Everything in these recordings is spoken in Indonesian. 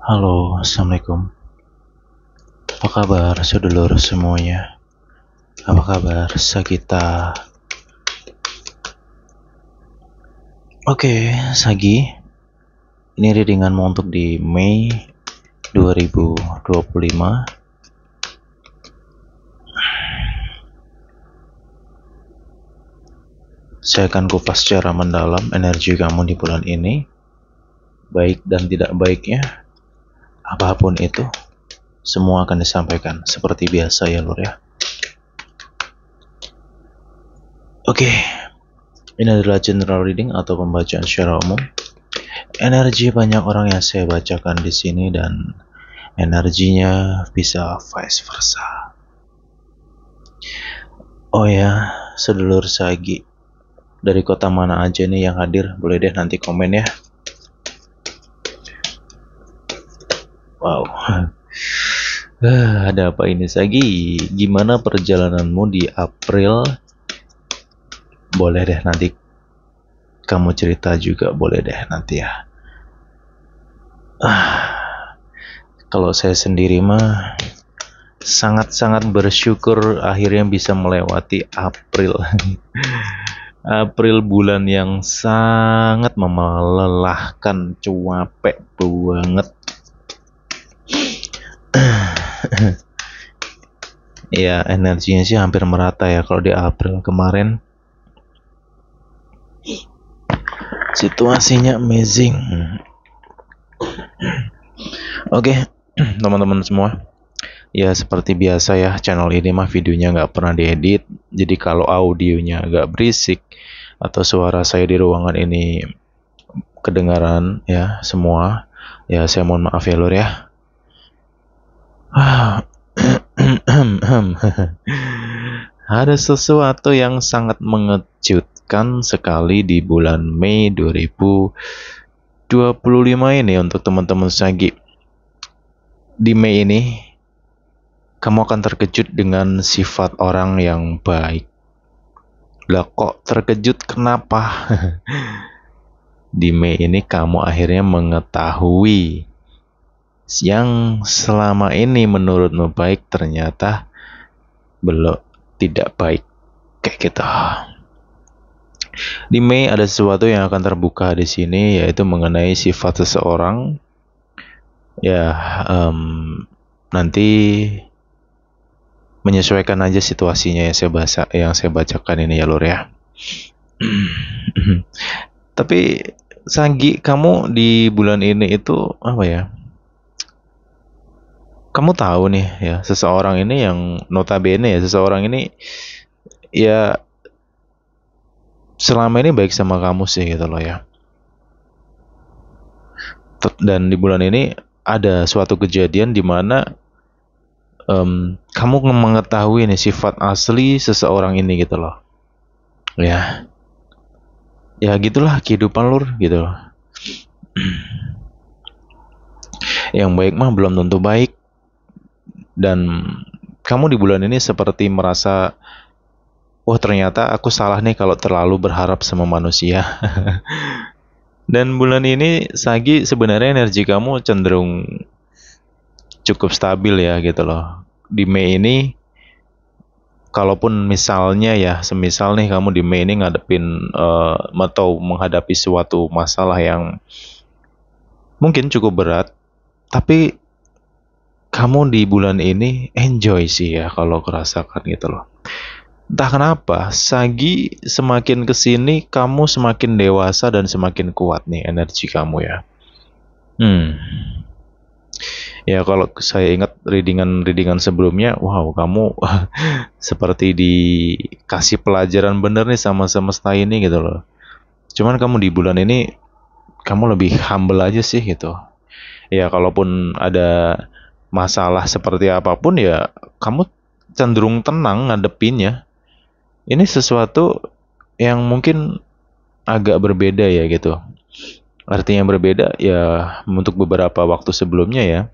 Halo, Assalamualaikum. Apa kabar sedulur semuanya? Apa kabar Sagita? Oke, Sagi. Ini readinganmu untuk di Mei 2025. Saya akan kupas secara mendalam energi kamu di bulan ini. Baik dan tidak baiknya, apapun itu, semua akan disampaikan seperti biasa ya Lur ya. Oke, ini adalah general reading atau pembacaan secara umum. Energi banyak orang yang saya bacakan di sini dan energinya bisa vice versa. Oh ya, sedulur Sagi, dari kota mana aja nih yang hadir? Boleh deh nanti komen ya. Wow. Ada apa ini Sagi? Gimana perjalananmu di April? Boleh deh nanti kamu cerita juga, boleh deh nanti ya. Kalau saya sendiri mah sangat-sangat bersyukur akhirnya bisa melewati April. April bulan yang sangat melelahkan, capek banget. Ya, energinya sih hampir merata ya kalau di April kemarin. Situasinya amazing. Oke, teman-teman semua. Ya seperti biasa ya, channel ini mah videonya nggak pernah diedit. Jadi kalau audionya agak berisik atau suara saya di ruangan ini kedengaran ya semua, ya saya mohon maaf ya Lur ya. Ada sesuatu yang sangat mengejutkan sekali di bulan Mei 2025 ini untuk teman-teman Sagi. Di Mei ini kamu akan terkejut dengan sifat orang yang baik. Lah kok terkejut kenapa? Di Mei ini kamu akhirnya mengetahui yang selama ini menurutmu baik ternyata belum tidak baik kayak gitu. Di Mei ada sesuatu yang akan terbuka di sini, yaitu mengenai sifat seseorang. Ya, nanti menyesuaikan aja situasinya yang saya bacakan ini ya Lur ya. Tapi Sagi, kamu di bulan ini itu apa ya? Kamu tahu nih ya, seseorang ini yang notabene ya, seseorang ini ya selama ini baik sama kamu sih gitu loh ya. Dan di bulan ini ada suatu kejadian di mana kamu mengetahui nih sifat asli seseorang ini gitu loh. Ya, ya gitulah kehidupan Lur gitu loh. Yang baik mah belum tentu baik. Dan kamu di bulan ini seperti merasa, wah ternyata aku salah nih kalau terlalu berharap sama manusia. Dan bulan ini Sagi sebenarnya energi kamu cenderung cukup stabil ya gitu loh. Di Mei ini, kalaupun misalnya ya, semisal nih kamu di Mei ini ngadepin atau menghadapi suatu masalah yang mungkin cukup berat, tapi kamu di bulan ini enjoy sih ya kalau kerasakan gitu loh. Entah kenapa, Sagi semakin kesini kamu semakin dewasa dan semakin kuat nih energi kamu ya. Ya kalau saya ingat readingan sebelumnya, wow kamu seperti dikasih pelajaran bener nih sama semesta ini gitu loh. Cuman kamu di bulan ini kamu lebih humble aja sih gitu. Ya kalaupun ada masalah seperti apapun ya kamu cenderung tenang ngadepinnya. Ini sesuatu yang mungkin agak berbeda ya gitu. Artinya berbeda ya untuk beberapa waktu sebelumnya ya.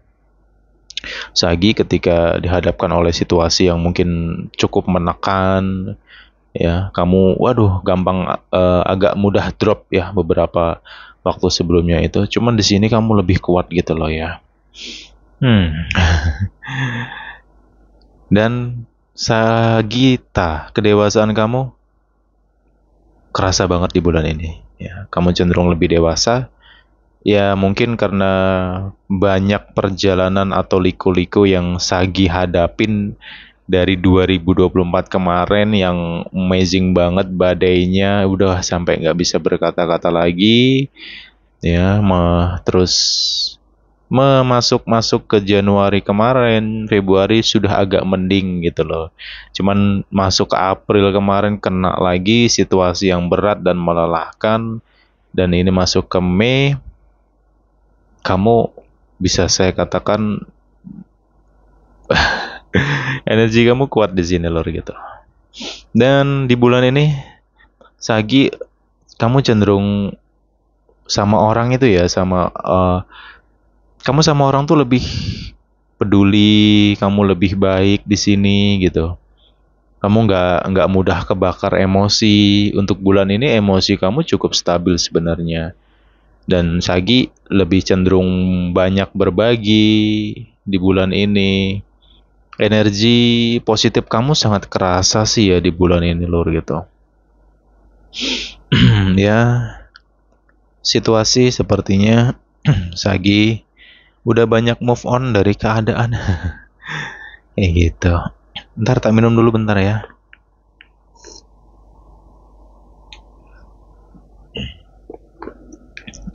Sagi ketika dihadapkan oleh situasi yang mungkin cukup menekan ya, kamu waduh gampang agak mudah drop ya beberapa waktu sebelumnya itu. Cuman di sini kamu lebih kuat gitu loh ya. Hmm. Dan Sagita, kedewasaan kamu kerasa banget di bulan ini. Ya, kamu cenderung lebih dewasa. Ya, mungkin karena banyak perjalanan atau liku-liku yang Sagi hadapin dari 2024 kemarin yang amazing banget, badainya udah sampai nggak bisa berkata-kata lagi. Ya, terus masuk ke Januari kemarin, Februari sudah agak mending gitu loh. Cuman masuk ke April kemarin kena lagi situasi yang berat dan melelahkan. Dan ini masuk ke Mei, kamu bisa saya katakan energi kamu kuat di sini lor gitu. Dan di bulan ini, Sagi, kamu cenderung sama orang itu ya, kamu sama orang tuh lebih peduli, kamu lebih baik di sini gitu. Kamu nggak mudah kebakar emosi. Untuk bulan ini emosi kamu cukup stabil sebenarnya. Dan Sagi lebih cenderung banyak berbagi di bulan ini. Energi positif kamu sangat kerasa sih ya di bulan ini lur gitu. Ya, situasi sepertinya Sagi udah banyak move on dari keadaan. Gitu. Ntar tak minum dulu bentar ya.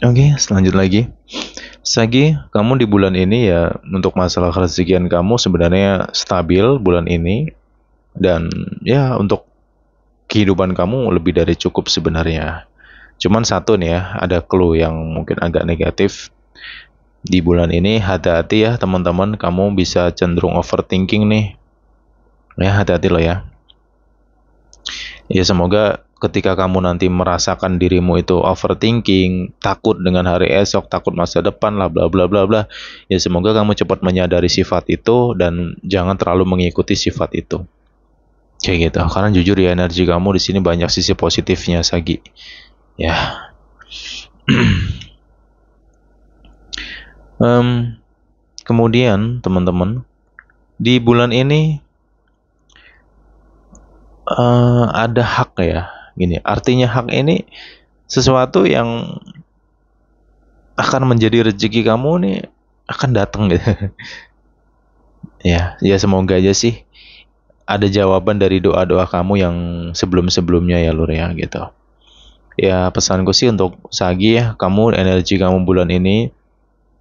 Oke, selanjut lagi. Sagi, kamu di bulan ini ya untuk masalah rezekian kamu sebenarnya stabil bulan ini. Dan ya untuk kehidupan kamu lebih dari cukup sebenarnya. Cuman satu nih ya, ada clue yang mungkin agak negatif. Di bulan ini hati-hati ya teman-teman, kamu bisa cenderung overthinking nih. Ya hati-hati loh ya. Ya semoga ketika kamu nanti merasakan dirimu itu overthinking, takut dengan hari esok, takut masa depan lah bla bla bla bla. Ya semoga kamu cepat menyadari sifat itu dan jangan terlalu mengikuti sifat itu. Kayak gitu. Karena jujur ya energi kamu di sini banyak sisi positifnya Sagi. Ya. Kemudian teman-teman di bulan ini ada hak ya. Gini, artinya hak ini sesuatu yang akan menjadi rezeki kamu nih akan datang gitu. Ya, ya semoga aja sih ada jawaban dari doa-doa kamu yang sebelum-sebelumnya ya Lur ya gitu. Ya pesanku sih untuk Sagi ya, kamu energi kamu bulan ini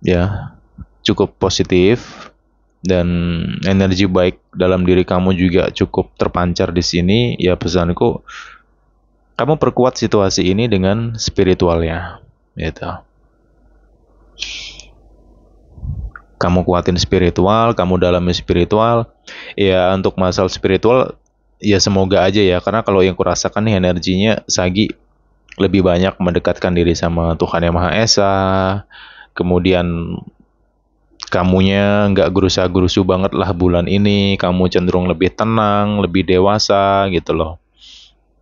ya cukup positif dan energi baik dalam diri kamu juga cukup terpancar di sini. Ya pesanku, kamu perkuat situasi ini dengan spiritualnya, gitu. Kamu kuatin spiritual, kamu dalami spiritual. Ya untuk masalah spiritual, ya semoga aja ya. Karena kalau yang kurasakan nih energinya Sagi lebih banyak mendekatkan diri sama Tuhan Yang Maha Esa. Kemudian kamunya nggak gerusa-gerusu banget lah bulan ini. Kamu cenderung lebih tenang, lebih dewasa gitu loh.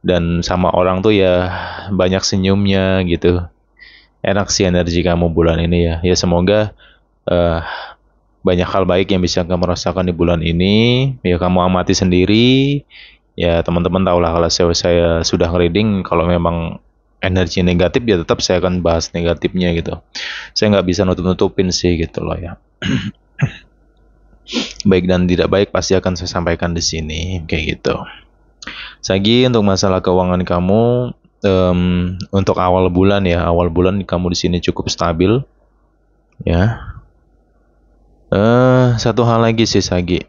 Dan sama orang tuh ya banyak senyumnya gitu. Enak sih energi kamu bulan ini ya. Ya semoga eh, banyak hal baik yang bisa kamu rasakan di bulan ini. Ya kamu amati sendiri. Ya teman-teman tahu lah kalau saya sudah ngereading, kalau memang energi negatif ya tetap saya akan bahas negatifnya gitu. Saya nggak bisa nutup-nutupin sih gitu loh ya. Baik dan tidak baik pasti akan saya sampaikan di sini kayak gitu. Sagi untuk masalah keuangan kamu untuk awal bulan ya, awal bulan kamu di sini cukup stabil ya. Satu hal lagi sih Sagi,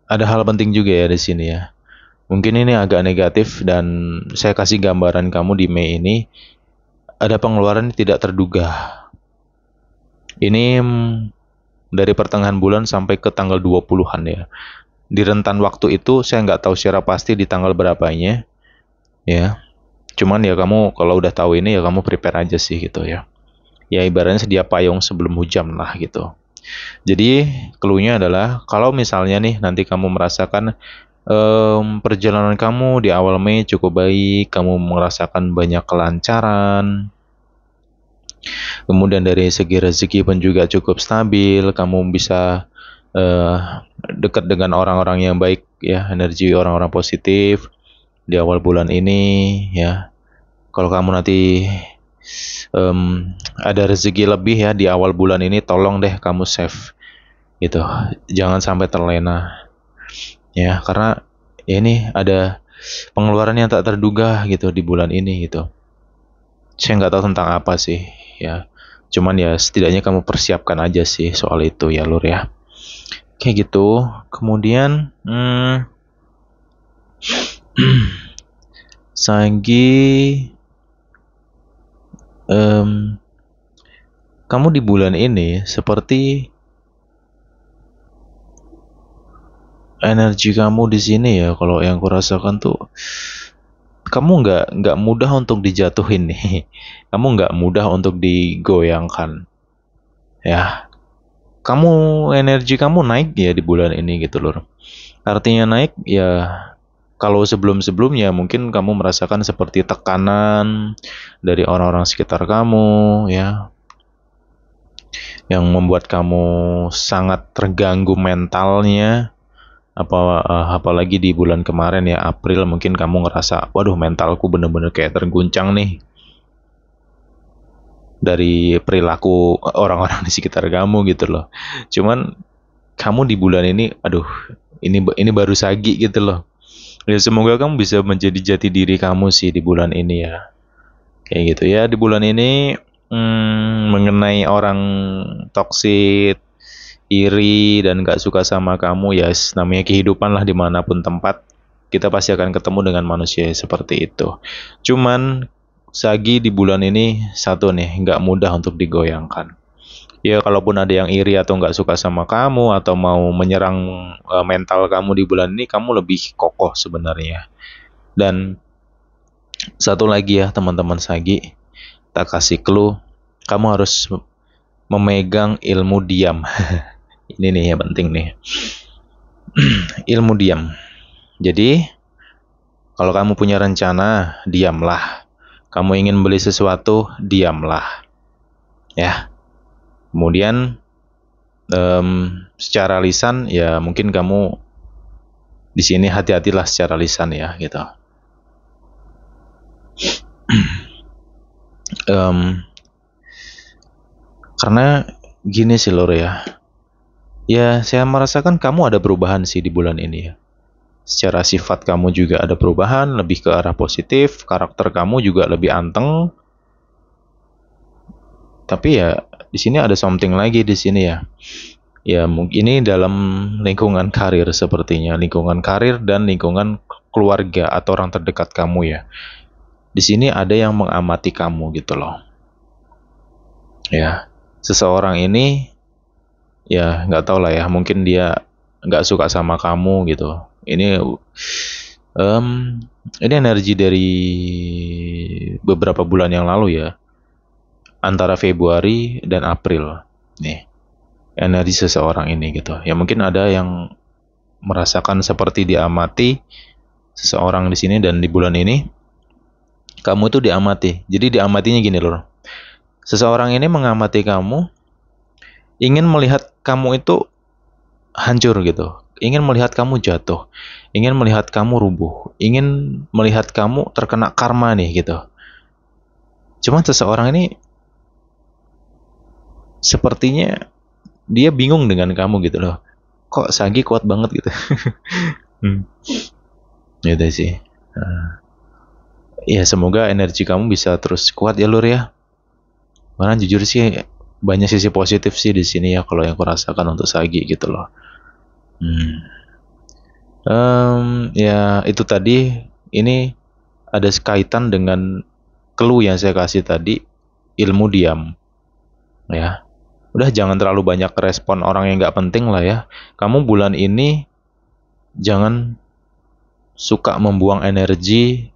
ada hal penting juga ya di sini ya. Mungkin ini agak negatif dan saya kasih gambaran kamu di Mei ini ada pengeluaran yang tidak terduga. Ini dari pertengahan bulan sampai ke tanggal 20-an ya. Di rentan waktu itu saya nggak tahu secara pasti di tanggal berapanya ya. Cuman ya kamu kalau udah tahu ini ya kamu prepare aja sih gitu ya. Ya ibaratnya sedia payung sebelum hujan lah gitu. Jadi clue-nya adalah kalau misalnya nih nanti kamu merasakan perjalanan kamu di awal Mei cukup baik, kamu merasakan banyak kelancaran, Kemudian dari segi rezeki pun juga cukup stabil, kamu bisa eh, dekat dengan orang-orang yang baik ya, energi orang-orang positif di awal bulan ini ya. Kalau kamu nanti ada rezeki lebih ya di awal bulan ini, tolong deh kamu save gitu. Jangan sampai terlena ya, karena ini ada pengeluaran yang tak terduga gitu di bulan ini gitu. Saya nggak tahu tentang apa sih ya. Cuman ya setidaknya kamu persiapkan aja sih soal itu ya Lur ya. Kayak gitu. Kemudian Sagi em, kamu di bulan ini seperti energi kamu di sini ya, kalau yang kurasakan tuh kamu nggak mudah untuk dijatuhin nih. Kamu nggak mudah untuk digoyangkan ya. Kamu energi kamu naik ya di bulan ini gitu loh. Artinya naik ya, kalau sebelum-sebelumnya mungkin kamu merasakan seperti tekanan dari orang-orang sekitar kamu ya, yang membuat kamu sangat terganggu mentalnya. Apalagi di bulan kemarin ya, April, mungkin kamu ngerasa waduh mentalku bener-bener kayak terguncang nih dari perilaku orang-orang di sekitar kamu gitu loh. Cuman kamu di bulan ini, aduh, ini baru Sagi gitu loh. Ya semoga kamu bisa menjadi jati diri kamu sih di bulan ini ya. Kayak gitu ya, di bulan ini mengenai orang toksik, iri dan gak suka sama kamu ya, namanya kehidupan lah, dimanapun tempat kita pasti akan ketemu dengan manusia seperti itu. Cuman Sagi di bulan ini satu nih, gak mudah untuk digoyangkan. Ya kalaupun ada yang iri atau nggak suka sama kamu atau mau menyerang mental kamu di bulan ini, kamu lebih kokoh sebenarnya. Dan satu lagi ya teman-teman Sagi, tak kasih clue, kamu harus memegang ilmu diam. Ini nih yang penting nih. Ilmu diam. Jadi kalau kamu punya rencana, diamlah. Kamu ingin beli sesuatu, diamlah. Ya. Kemudian secara lisan ya mungkin kamu di sini hati-hatilah secara lisan ya gitu. Karena gini sih Lor ya. Ya saya merasakan kamu ada perubahan sih di bulan ini ya. Secara sifat kamu juga ada perubahan, lebih ke arah positif, karakter kamu juga lebih anteng. Tapi ya di sini ada something lagi di sini ya. Ya mungkin ini dalam lingkungan karir sepertinya, lingkungan karir dan lingkungan keluarga atau orang terdekat kamu ya. Di sini ada yang mengamati kamu gitu loh. Ya, seseorang ini ya nggak tahu lah ya, mungkin dia nggak suka sama kamu gitu. Em, ini energi dari beberapa bulan yang lalu ya, antara Februari dan April. Nih, energi seseorang ini gitu. Ya mungkin ada yang merasakan seperti diamati seseorang di sini, dan di bulan ini kamu tuh diamati. Jadi diamatinya gini loh. Seseorang ini mengamati kamu, ingin melihat kamu itu hancur gitu. Ingin melihat kamu jatuh. Ingin melihat kamu rubuh. Ingin melihat kamu terkena karma nih gitu. Cuman seseorang ini sepertinya dia bingung dengan kamu gitu loh. Kok Sagi kuat banget gitu. Gitu sih. Ya semoga energi kamu bisa terus kuat ya Lur ya. Karena jujur sih banyak sisi positif sih di sini ya, kalau yang aku rasakan untuk Sagi gitu loh. Ya itu tadi, ini ada kaitan dengan clue yang saya kasih tadi, ilmu diam. Ya, udah jangan terlalu banyak respon orang yang nggak penting lah ya. Kamu bulan ini jangan suka membuang energi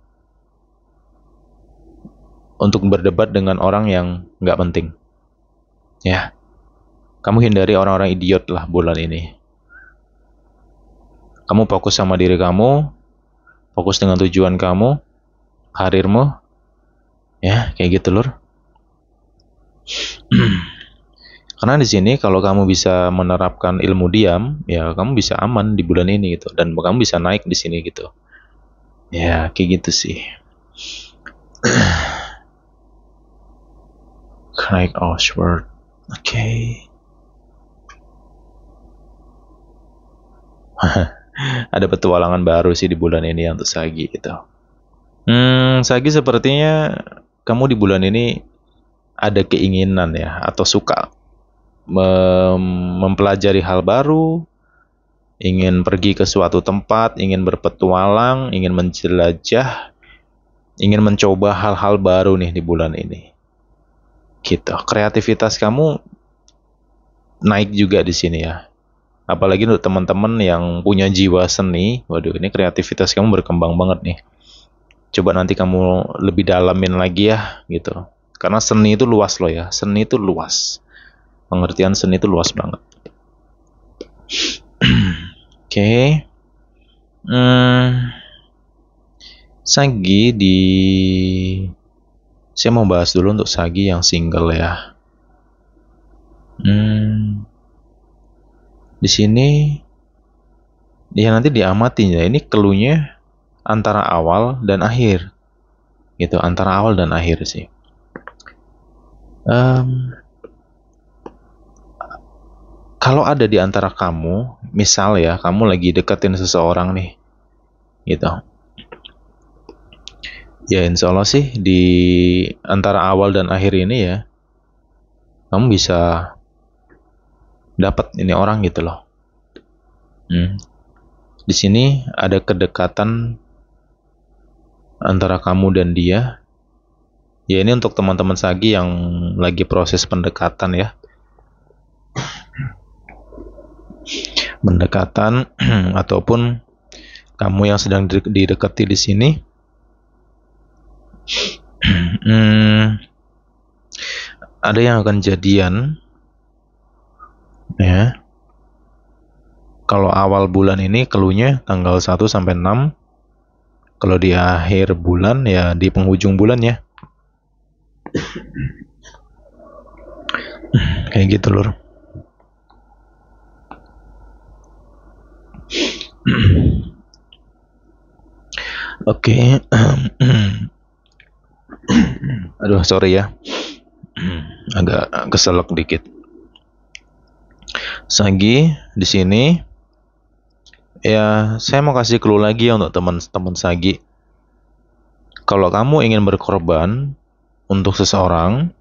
untuk berdebat dengan orang yang nggak penting. Ya, kamu hindari orang-orang idiot lah bulan ini. Kamu fokus sama diri kamu, fokus dengan tujuan kamu, karirmu, ya kayak gitu Lur. Karena di sini kalau kamu bisa menerapkan ilmu diam, ya kamu bisa aman di bulan ini gitu, dan kamu bisa naik di sini gitu. Ya, kayak gitu sih. Craig Oswald. Oke. Ada petualangan baru sih di bulan ini untuk Sagi gitu. Sagi sepertinya kamu di bulan ini ada keinginan ya, atau suka mempelajari hal baru, ingin pergi ke suatu tempat, ingin berpetualang, ingin menjelajah, ingin mencoba hal-hal baru nih di bulan ini. Gitu. Kreativitas kamu naik juga di sini ya. Apalagi untuk teman-teman yang punya jiwa seni, waduh ini kreativitas kamu berkembang banget nih. Coba nanti kamu lebih dalamin lagi ya, gitu. Karena seni itu luas loh ya, seni itu luas. Pengertian seni itu luas banget. Oke. Sagi saya mau bahas dulu untuk Sagi yang single ya. Di sini ya nanti diamatin ya. Ini cluenya antara awal dan akhir. Gitu, antara awal dan akhir sih. Kalau ada di antara kamu, misal ya, kamu lagi deketin seseorang nih, gitu. Ya insya Allah sih di antara awal dan akhir ini ya, kamu bisa dapat ini orang gitu loh. Di sini ada kedekatan antara kamu dan dia. Ya ini untuk teman-teman Sagi yang lagi proses pendekatan ya. Pendekatan ataupun kamu yang sedang didekati di sini. Ada yang akan jadian ya. Kalau awal bulan ini cluenya tanggal 1 sampai 6. Kalau di akhir bulan ya di penghujung bulan ya. Kayak gitu lur. Oke. Aduh sorry ya. Agak keselak dikit. Sagi di sini ya saya mau kasih clue lagi ya untuk teman-teman Sagi. Kalau kamu ingin berkorban untuk seseorang,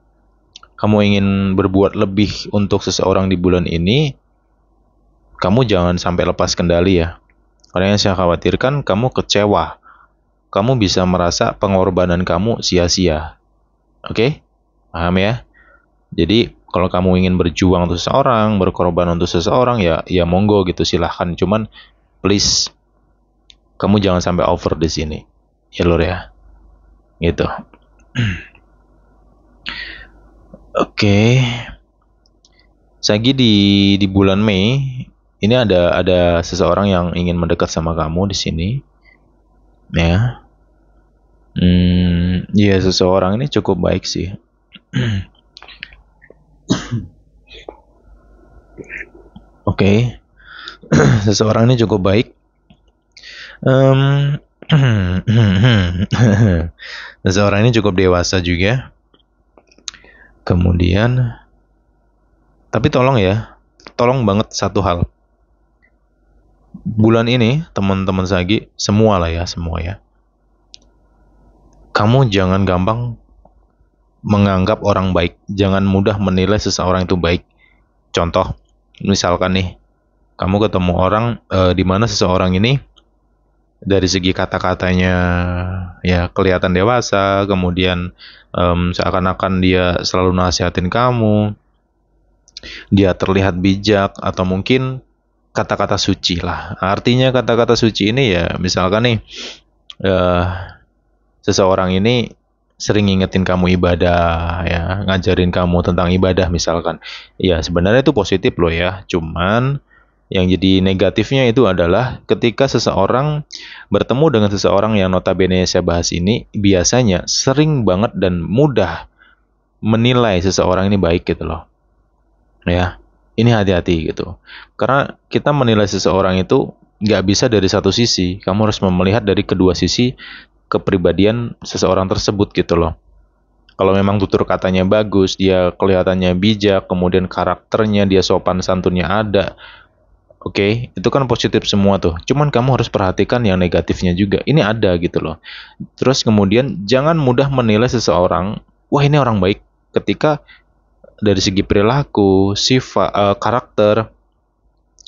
kamu ingin berbuat lebih untuk seseorang di bulan ini, kamu jangan sampai lepas kendali ya. Karena yang saya khawatirkan kamu kecewa. Kamu bisa merasa pengorbanan kamu sia-sia. Oke? Paham ya? Jadi kalau kamu ingin berjuang untuk seseorang, berkorban untuk seseorang ya monggo gitu silahkan. Cuman please kamu jangan sampai over di sini. Ya lur ya. Gitu. Oke. Sagi di bulan Mei ini ada seseorang yang ingin mendekat sama kamu di sini. Ya. Ya seseorang ini cukup baik sih. Oke. Seseorang ini cukup baik. Seseorang ini cukup dewasa juga. Kemudian, tapi tolong ya, tolong banget satu hal. Bulan ini, teman-teman Sagi, semua lah ya, semua ya. Kamu jangan gampang menganggap orang baik. Jangan mudah menilai seseorang itu baik. Contoh, misalkan nih, kamu ketemu orang di mana seseorang ini dari segi kata-katanya ya kelihatan dewasa, kemudian seakan-akan dia selalu nasihatin kamu, dia terlihat bijak, atau mungkin kata-kata suci lah. Artinya kata-kata suci ini ya misalkan nih seseorang ini sering ngingetin kamu ibadah ya, ngajarin kamu tentang ibadah misalkan. Ya sebenarnya itu positif loh ya, cuman yang jadi negatifnya itu adalah ketika seseorang bertemu dengan seseorang yang notabene saya bahas ini biasanya sering banget dan mudah menilai seseorang ini baik gitu loh. Ya, ini hati-hati gitu. Karena kita menilai seseorang itu nggak bisa dari satu sisi. Kamu harus melihat dari kedua sisi kepribadian seseorang tersebut gitu loh. Kalau memang tutur katanya bagus, dia kelihatannya bijak, kemudian karakternya, dia sopan santunnya ada, oke, itu kan positif semua tuh. Cuman kamu harus perhatikan yang negatifnya juga. Ini ada gitu loh. Terus kemudian jangan mudah menilai seseorang, wah ini orang baik, ketika dari segi perilaku, sifat, karakter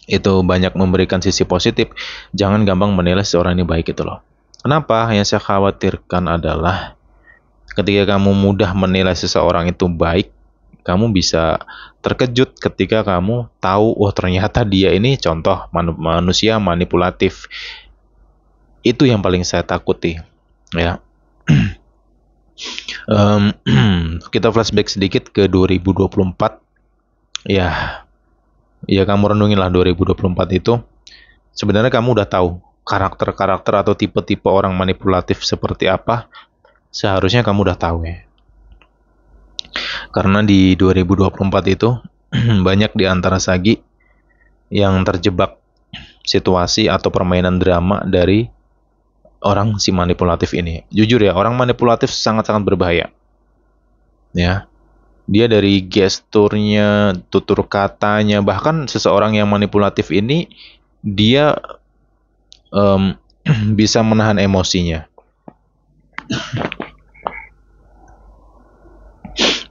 itu banyak memberikan sisi positif. Jangan gampang menilai seseorang ini baik gitu loh. Kenapa? Yang saya khawatirkan adalah ketika kamu mudah menilai seseorang itu baik, kamu bisa terkejut ketika kamu tahu, oh ternyata dia ini contoh manusia manipulatif. Itu yang paling saya takuti, ya. Kita flashback sedikit ke 2024. Ya, ya kamu renungin lah 2024 itu. Sebenarnya kamu udah tahu karakter-karakter atau tipe-tipe orang manipulatif seperti apa. Seharusnya kamu udah tahu ya. Karena di 2024 itu banyak di antara Sagi yang terjebak situasi atau permainan drama dari orang si manipulatif ini. Jujur ya, orang manipulatif sangat-sangat berbahaya. Ya, dia dari gesturnya, tutur katanya, bahkan seseorang yang manipulatif ini dia bisa menahan emosinya.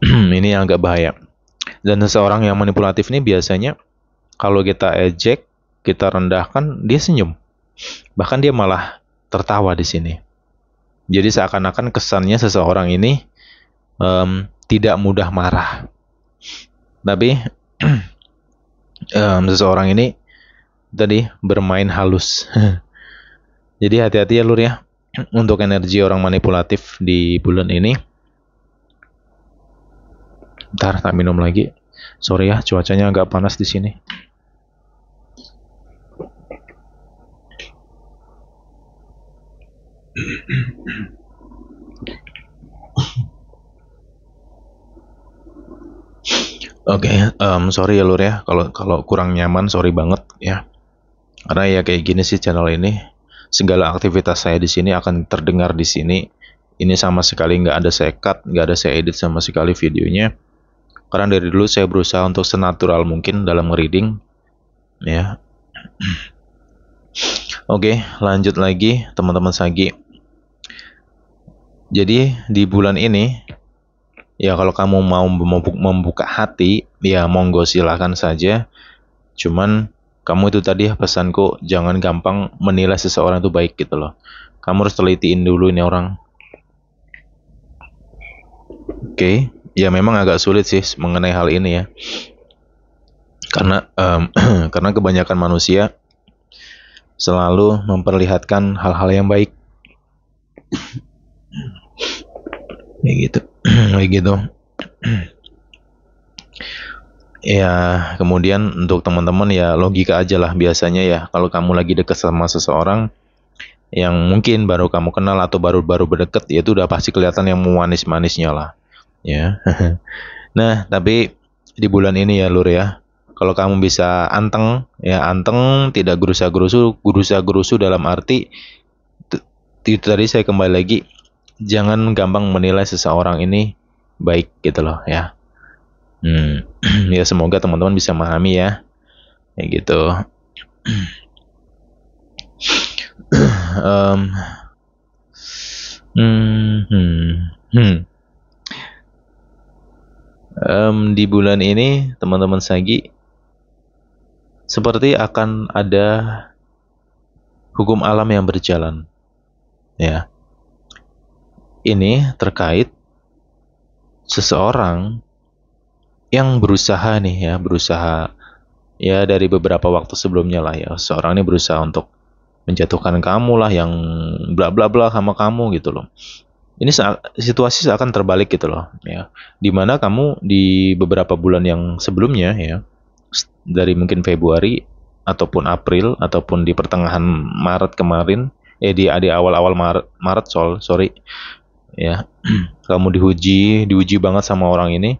Ini yang agak bahaya. Dan seseorang yang manipulatif ini biasanya kalau kita ejek, kita rendahkan, dia senyum. Bahkan dia malah tertawa di sini. Jadi seakan-akan kesannya seseorang ini tidak mudah marah. Tapi seseorang ini tadi bermain halus. Jadi hati-hati ya lur ya untuk energi orang manipulatif di bulan ini. Ntar tak minum lagi. Sorry ya, cuacanya agak panas di sini. Oke, sorry ya lur ya, kalau kurang nyaman, sorry banget ya. Karena ya kayak gini sih channel ini. Segala aktivitas saya di sini akan terdengar di sini. Ini sama sekali nggak ada saya cut, nggak ada saya edit sama sekali videonya. Karena dari dulu saya berusaha untuk senatural mungkin dalam reading, ya. Oke, lanjut lagi teman-teman Sagi. Jadi di bulan ini, ya kalau kamu mau membuka hati, ya monggo silahkan saja. Cuman kamu itu tadi pesanku, jangan gampang menilai seseorang itu baik gitu loh. Kamu harus telitiin dulu ini orang. Oke. Ya memang agak sulit sih mengenai hal ini ya. Karena karena kebanyakan manusia selalu memperlihatkan hal-hal yang baik. Kayak gitu. Kayak gitu. Ya, kemudian untuk teman-teman ya logika aja lah biasanya ya. Kalau kamu lagi dekat sama seseorang yang mungkin baru kamu kenal atau baru-baru berdekat, ya itu udah pasti kelihatan yang manis-manisnya lah. Ya. Nah, tapi di bulan ini ya lur ya, kalau kamu bisa anteng, ya anteng, tidak gerusa-gerusu dalam arti itu tadi saya kembali lagi, jangan gampang menilai seseorang ini baik gitu loh ya. Ya semoga teman-teman bisa memahami ya, kayak gitu. Di bulan ini teman-teman Sagi seperti akan ada hukum alam yang berjalan ya. Ini terkait seseorang yang berusaha nih ya, berusaha ya dari beberapa waktu sebelumnya lah ya, seorang ini berusaha untuk menjatuhkan kamu lah, yang bla bla bla sama kamu gitu loh. Ini situasi seakan terbalik gitu loh ya, dimana kamu di beberapa bulan yang sebelumnya ya, dari mungkin Februari ataupun April ataupun di pertengahan Maret kemarin, di awal-awal Maret sorry ya. Kamu diuji banget sama orang ini.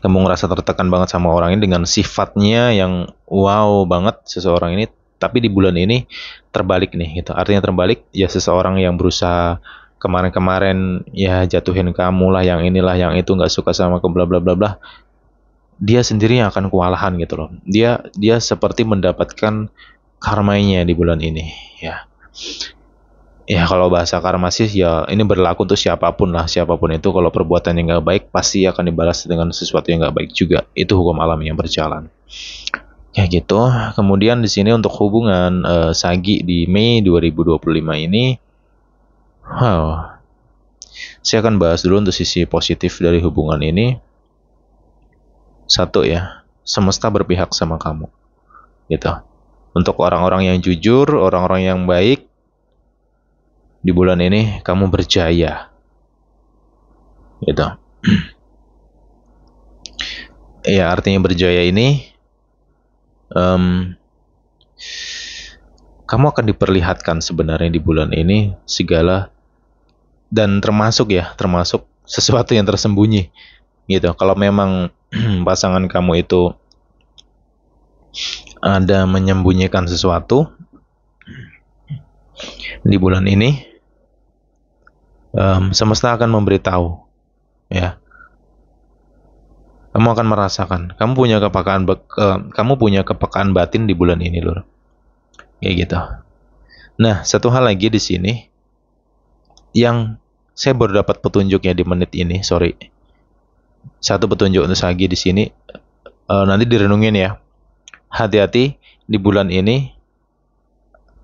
Kamu ngerasa tertekan banget sama orang ini dengan sifatnya yang wow banget seseorang ini, tapi di bulan ini terbalik nih gitu. Artinya terbalik, ya seseorang yang berusaha kemarin-kemarin ya jatuhin kamu lah, yang inilah yang itu, nggak suka sama ke bla bla bla bla, dia sendiri yang akan kewalahan gitu loh. Dia seperti mendapatkan karmanya di bulan ini, ya. Ya kalau bahasa karma sih ya ini berlaku untuk siapapun lah, siapapun itu kalau perbuatan yang nggak baik pasti akan dibalas dengan sesuatu yang nggak baik juga. Itu hukum alam yang berjalan. Ya gitu. Kemudian di sini untuk hubungan Sagi di Mei 2025 ini, wow, saya akan bahas dulu untuk sisi positif dari hubungan ini. Satu ya, semesta berpihak sama kamu, gitu. Untuk orang-orang yang jujur, orang-orang yang baik, di bulan ini kamu berjaya, gitu. Ya artinya berjaya ini, kamu akan diperlihatkan sebenarnya di bulan ini segala, dan termasuk sesuatu yang tersembunyi, gitu. Kalau memang pasangan kamu itu ada menyembunyikan sesuatu di bulan ini, semesta akan memberitahu, ya. Kamu akan merasakan, kamu punya kepekaan batin di bulan ini, Lur. Kayak gitu. Nah, satu hal lagi di sini yang saya baru dapat petunjuknya di menit ini, sorry. Satu petunjuk untuk Sagi di sini, nanti direnungin ya. Hati-hati di bulan ini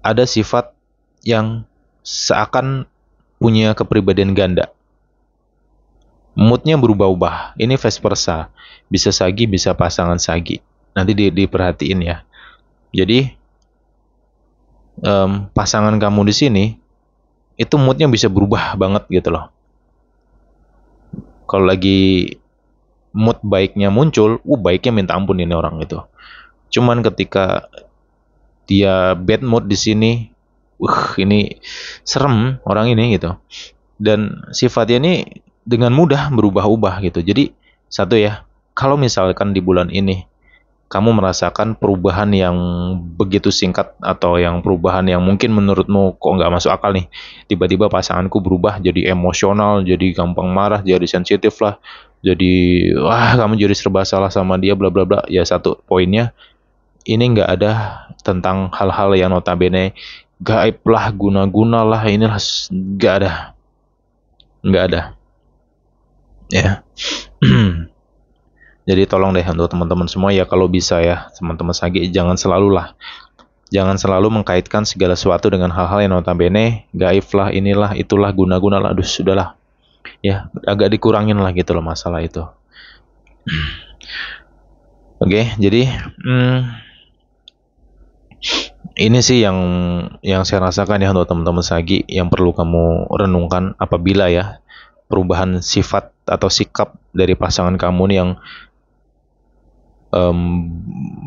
ada sifat yang seakan punya kepribadian ganda. Moodnya berubah-ubah. Ini vice versa. Bisa Sagi, bisa pasangan Sagi. Nanti diperhatiin ya. Jadi pasangan kamu di sini itu moodnya bisa berubah banget gitu loh. Kalau lagi mood baiknya muncul, baiknya minta ampun ini orang itu. Cuman ketika dia bad mood di sini, ini serem orang ini gitu. Dan sifatnya ini dengan mudah berubah-ubah gitu. Jadi satu ya, kalau misalkan di bulan ini kamu merasakan perubahan yang begitu singkat atau yang perubahan yang mungkin menurutmu kok nggak masuk akal nih, tiba-tiba pasanganku berubah jadi emosional, jadi gampang marah, jadi sensitif lah, jadi wah kamu jadi serba salah sama dia bla bla bla. Ya satu poinnya, ini nggak ada tentang hal-hal yang notabene gaib lah, guna-guna lah, inilah nggak ada ya. Jadi tolong deh untuk teman-teman semua ya, kalau bisa ya teman-teman Sagi jangan selalu mengkaitkan segala sesuatu dengan hal-hal yang notabene gaib lah, inilah itulah, guna-guna lah. Aduh sudahlah ya, agak dikurangin lah gitu loh masalah itu. Oke, jadi ini sih yang saya rasakan ya untuk teman-teman Sagi, yang perlu kamu renungkan apabila ya perubahan sifat atau sikap dari pasangan kamu nih yang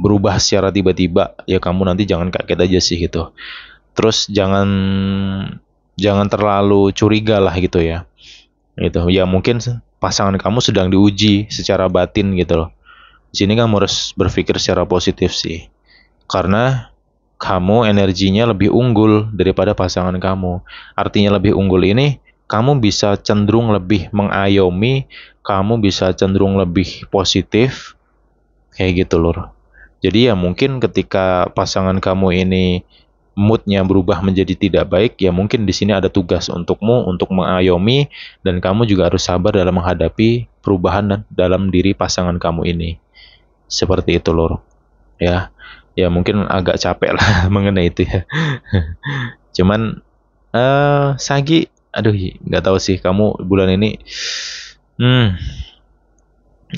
berubah secara tiba-tiba, ya kamu nanti jangan kaget aja sih gitu. Terus jangan terlalu curiga lah gitu ya. Gitu. Ya mungkin pasangan kamu sedang diuji secara batin gitu loh. Di sini kamu harus berpikir secara positif sih. Karena kamu energinya lebih unggul daripada pasangan kamu. Artinya lebih unggul ini, kamu bisa cenderung lebih mengayomi, kamu bisa cenderung lebih positif, kayak gitu Lur. Jadi ya mungkin ketika pasangan kamu ini moodnya berubah menjadi tidak baik, ya mungkin di sini ada tugas untukmu untuk mengayomi, dan kamu juga harus sabar dalam menghadapi perubahan dalam diri pasangan kamu ini. Seperti itu Lur. Ya mungkin agak capek lah mengenai itu ya. Cuman Sagi, aduh nggak tahu sih kamu bulan ini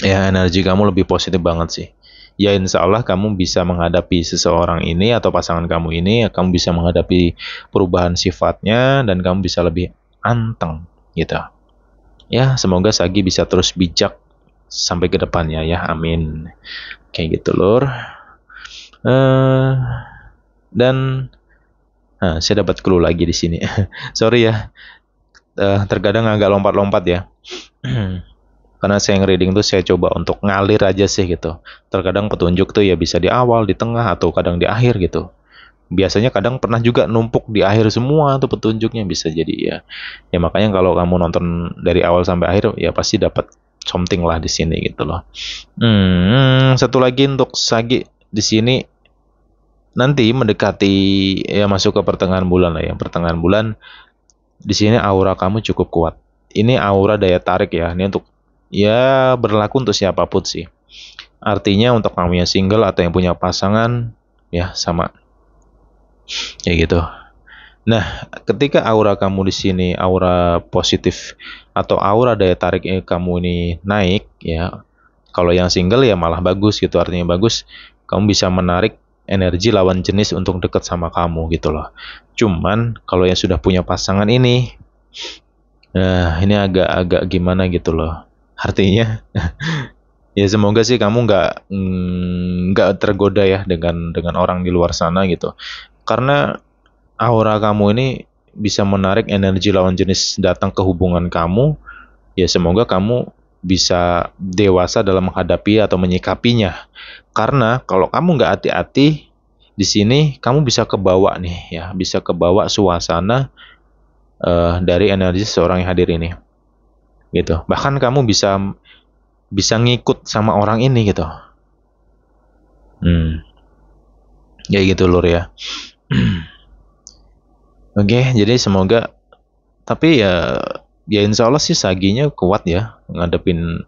ya energi kamu lebih positif banget sih. Ya insya Allah kamu bisa menghadapi seseorang ini atau pasangan kamu ini, kamu bisa menghadapi perubahan sifatnya dan kamu bisa lebih anteng gitu. Ya semoga Sagi bisa terus bijak sampai ke depannya ya, amin. Kayak gitu Lur. Dan saya dapat clue lagi di sini. Sorry ya, terkadang agak lompat-lompat ya. Karena saya reading tuh saya coba untuk ngalir aja sih gitu. Terkadang petunjuk tuh ya bisa di awal, di tengah, atau kadang di akhir gitu. Biasanya kadang pernah juga numpuk di akhir semua tuh petunjuknya, bisa jadi ya. Ya makanya kalau kamu nonton dari awal sampai akhir ya pasti dapat something lah di sini gitu loh. Satu lagi untuk Sagi di sini, nanti mendekati ya masuk ke pertengahan bulan lah ya. Pertengahan bulan di sini aura kamu cukup kuat. Ini aura daya tarik ya. Ini untuk ya berlaku untuk siapapun sih. Artinya untuk kamu yang single atau yang punya pasangan ya sama. Ya gitu. Nah, ketika aura kamu di sini, aura positif atau aura daya tarik kamu ini naik ya. Kalau yang single ya malah bagus gitu, artinya bagus. Kamu bisa menarik energi lawan jenis untuk dekat sama kamu gitu loh. Cuman kalau yang sudah punya pasangan ini, nah ini agak-agak gimana gitu loh. Artinya ya semoga sih kamu nggak tergoda ya dengan orang di luar sana gitu. Karena aura kamu ini bisa menarik energi lawan jenis datang ke hubungan kamu. Ya semoga kamu bisa dewasa dalam menghadapi atau menyikapinya. Karena kalau kamu nggak hati-hati di sini, kamu bisa kebawa nih ya, bisa kebawa suasana dari energi seorang yang hadir ini, gitu. Bahkan kamu bisa bisa ngikut sama orang ini gitu. Ya gitu Lur ya. Oke, jadi semoga, tapi ya insya Allah sih Saginya kuat ya ngadepin,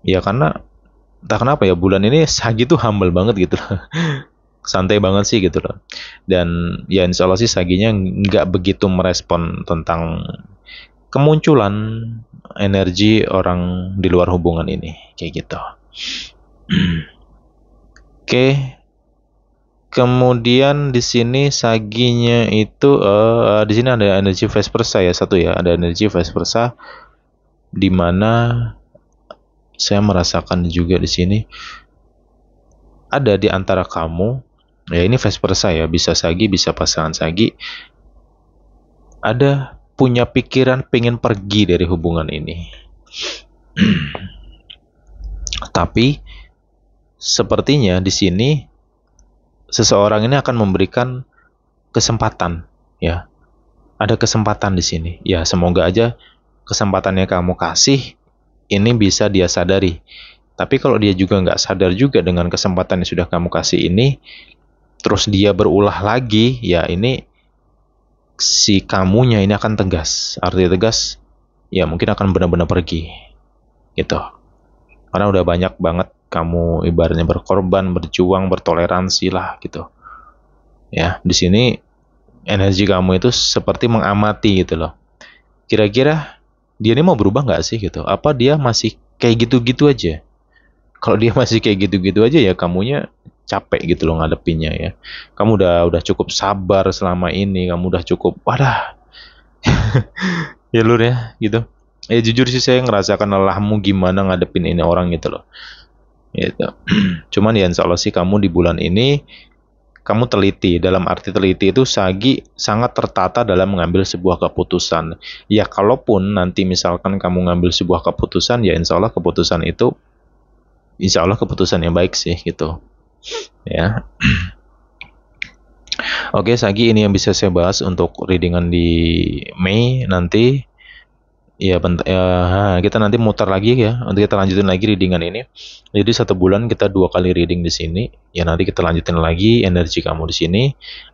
ya karena entah kenapa ya bulan ini Sagi tuh humble banget gitu loh. Santai banget sih gitu loh. Dan ya insya Allah sih Saginya nggak begitu merespon tentang kemunculan energi orang di luar hubungan ini kayak gitu. Oke. Kemudian di sini Saginya itu di sini ada energi vice versa ya, satu ya, ada energi vice versa di mana saya merasakan juga di sini ada di antara kamu, ya ini vice versa ya, bisa Sagi, bisa pasangan Sagi, ada punya pikiran pengen pergi dari hubungan ini. Tapi sepertinya di sini seseorang ini akan memberikan kesempatan ya. Ada kesempatan di sini. Ya, semoga aja kesempatannya kamu kasih ini bisa dia sadari. Tapi kalau dia juga nggak sadar juga dengan kesempatan yang sudah kamu kasih ini, terus dia berulah lagi, ya ini si kamunya ini akan tegas. Artinya tegas, ya mungkin akan benar-benar pergi. Gitu. Karena udah banyak banget kamu ibaratnya berkorban, berjuang, bertoleransi lah gitu. Ya, di sini energi kamu itu seperti mengamati gitu loh. Kira-kira dia ini mau berubah nggak sih gitu? Apa dia masih kayak gitu-gitu aja? Kalau dia masih kayak gitu-gitu aja ya kamunya capek gitu loh ngadepinnya ya. Kamu udah cukup sabar selama ini, kamu udah cukup, wadah. Ya Lur ya gitu. Ya jujur sih saya ngerasakan lelahmu gimana ngadepin ini orang gitu loh. Gitu. Cuman ya insya Allah sih kamu di bulan ini kamu teliti. Dalam arti teliti itu Sagi sangat tertata dalam mengambil sebuah keputusan. Ya kalaupun nanti misalkan kamu ngambil sebuah keputusan, ya insya Allah keputusan itu insya Allah keputusan yang baik sih gitu. Ya. Oke Sagi, ini yang bisa saya bahas untuk readingan di Mei nanti. Ya, kita nanti mutar lagi ya. Nanti kita lanjutin lagi readingan ini. Jadi 1 bulan kita 2 kali reading di sini. Ya nanti kita lanjutin lagi energi kamu di sini.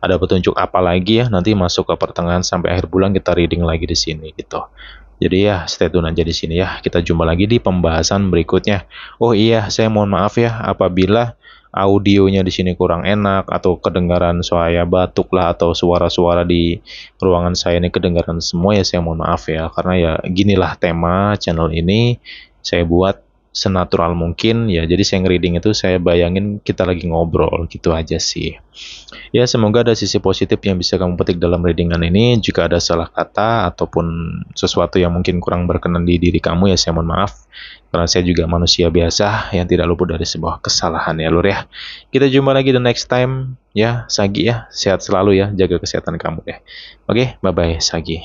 Ada petunjuk apa lagi ya? Nanti masuk ke pertengahan sampai akhir bulan kita reading lagi di sini gitu. Jadi ya stay tune aja di sini ya. Kita jumpa lagi di pembahasan berikutnya. Oh iya, saya mohon maaf ya apabila audionya di sini kurang enak atau kedengaran saya batuk lah atau suara-suara di ruangan saya ini kedengaran semua, ya saya mohon maaf ya, karena ya ginilah tema channel ini saya buat senatural mungkin ya. Jadi saya nge-reading itu saya bayangin kita lagi ngobrol gitu aja sih. Ya semoga ada sisi positif yang bisa kamu petik dalam readingan ini. Jika ada salah kata ataupun sesuatu yang mungkin kurang berkenan di diri kamu, ya saya mohon maaf. Karena saya juga manusia biasa yang tidak luput dari sebuah kesalahan ya Lur ya. Kita jumpa lagi the next time ya Sagi ya. Sehat selalu ya, jaga kesehatan kamu ya. Oke, bye bye Sagi.